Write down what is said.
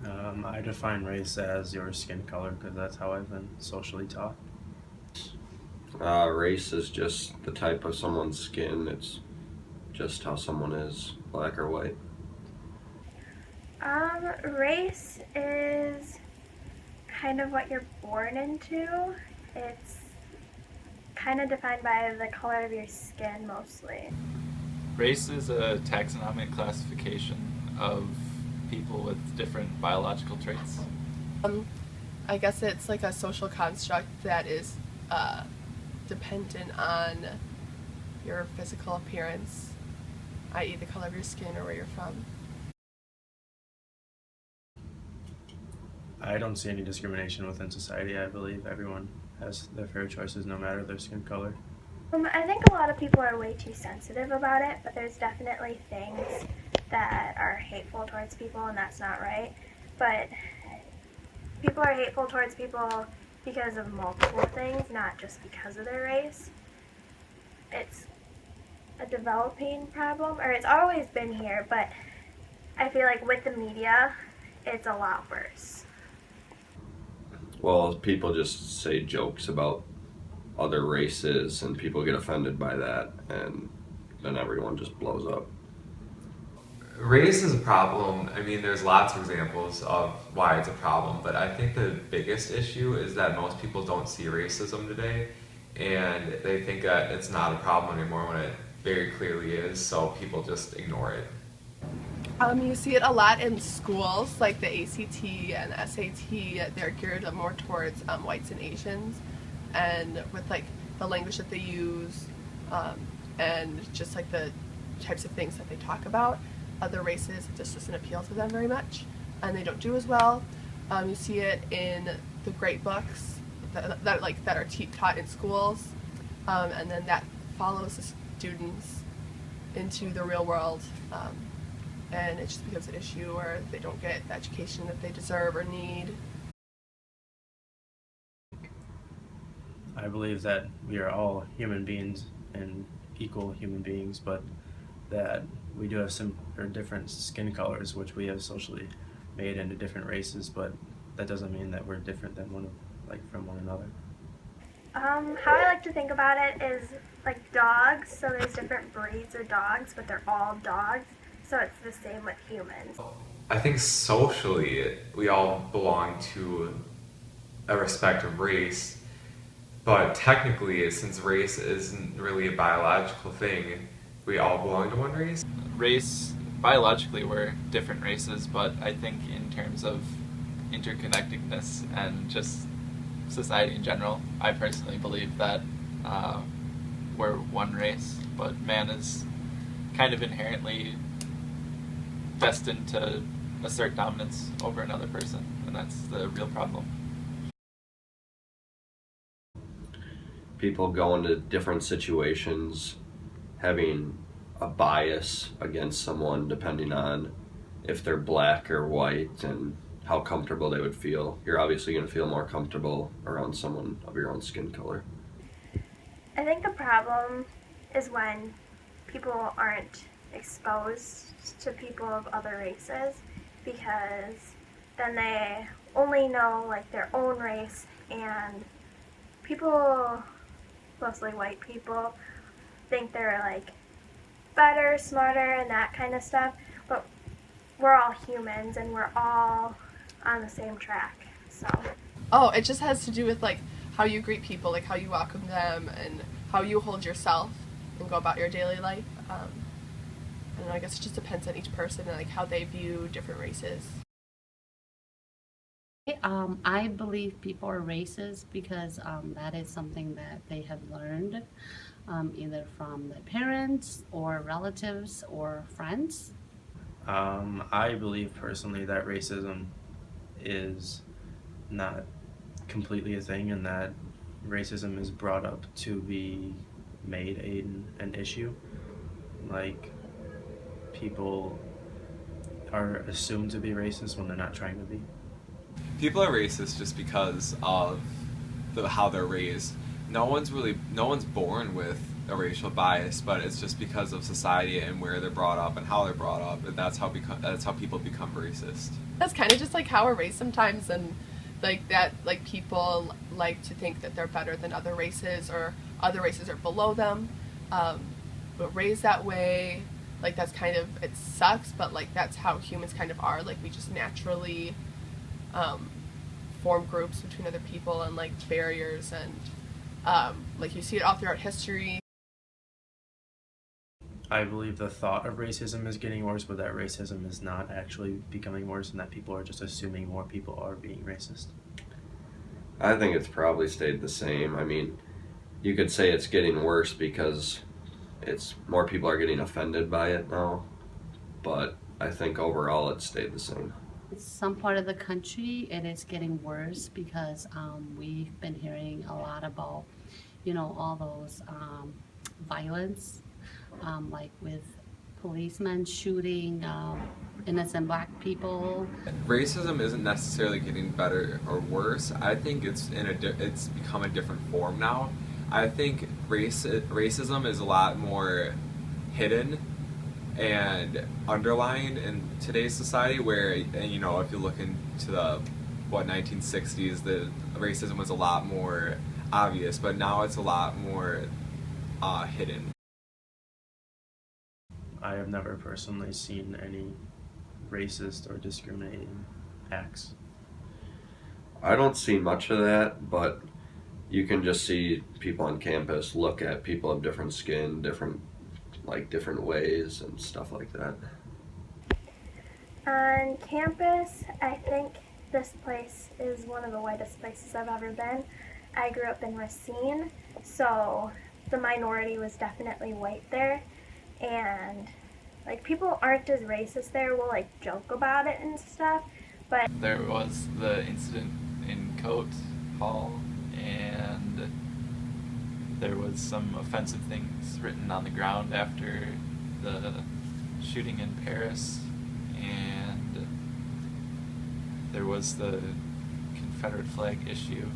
I define race as your skin color because that's how I've been socially taught. Race is just the type of someone's skin. It's just how someone is, black or white. Race is kind of what you're born into. It's kind of defined by the color of your skin mostly. Race is a taxonomic classification of people with different biological traits. Um, I guess it's like a social construct that is dependent on your physical appearance, i.e., the color of your skin or where you're from. I don't see any discrimination within society. I believe everyone has their fair choices no matter their skin color. I think a lot of people are way too sensitive about it, but there's definitely things that are hateful towards people, and that's not right. But people are hateful towards people because of multiple things, not just because of their race. It's a developing problem, or it's always been here, but I feel like with the media, it's a lot worse. Well, people just say jokes about other races and people get offended by that, and then everyone just blows up. Race is a problem. I mean, there's lots of examples of why it's a problem, but I think the biggest issue is that most people don't see racism today, and they think that it's not a problem anymore when it very clearly is, so people just ignore it. You see it a lot in schools, like the ACT and SAT. They're geared more towards whites and Asians, and with like the language that they use, and just like the types of things that they talk about. Other races, it just doesn't appeal to them very much, and they don't do as well. You see it in the grade books that are taught in schools, and then that follows the students into the real world, and it just becomes an issue where they don't get the education that they deserve or need. I believe that we are all human beings and equal human beings, but that we do have some or different skin colors, which we have socially made into different races, but that doesn't mean that we're different than from one another. How I like to think about it is like dogs. So there's different breeds of dogs, but they're all dogs. So it's the same with humans. I think socially, we all belong to a respective race, but technically, since race isn't really a biological thing, we all belong to one race. Race, biologically, we're different races, but I think in terms of interconnectedness and just society in general, I personally believe that we're one race, but man is kind of inherently destined to assert dominance over another person, and that's the real problem. People go into different situations having a bias against someone depending on if they're black or white and how comfortable they would feel. You're obviously going to feel more comfortable around someone of your own skin color. I think the problem is when people aren't exposed to people of other races, because then they only know like their own race, and people, mostly white people, think they're like better, smarter, and that kind of stuff, but we're all humans and we're all on the same track. So Oh, it just has to do with like how you greet people, like how you welcome them, and how you hold yourself and go about your daily life. I don't know, I guess it just depends on each person and like how they view different races. I believe people are racist because that is something that they have learned either from their parents or relatives or friends. I believe personally that racism is not completely a thing, and that racism is brought up to be made an issue. Like, people are assumed to be racist when they're not trying to be. People are racist just because of how they're raised. No one's born with a racial bias, but it's just because of society and where they're brought up and how they're brought up, and that's how people become racist. That's kind of just like how we're raised sometimes, and like that, like people like to think that they're better than other races, or other races are below them, but raised that way, like that's kind of, it sucks, but like that's how humans kind of are. Like we just naturally form groups between other people and like barriers, and like you see it all throughout history. I believe the thought of racism is getting worse, but that racism is not actually becoming worse, and that people are just assuming more people are being racist. I think it's probably stayed the same. I mean, you could say it's getting worse because it's more people are getting offended by it now, but I think overall it's stayed the same. Some part of the country, it is getting worse because we've been hearing a lot about, all those violence, like with policemen shooting innocent black people. Racism isn't necessarily getting better or worse. I think it's become a different form now. I think racism is a lot more hidden and underlined in today's society, where, if you look into the 1960s, the racism was a lot more obvious, but now it's a lot more hidden. I have never personally seen any racist or discriminating acts. I don't see much of that, but you can just see people on campus look at people of different skin, different ways and stuff like that. On campus, I think this place is one of the whitest places I've ever been. I grew up in Racine, so the minority was definitely white there, and like people aren't as racist there. We'll like joke about it and stuff, but There was the incident in Coat Hall, and there was some offensive things written on the ground after the shooting in Paris, and there was the Confederate flag issue.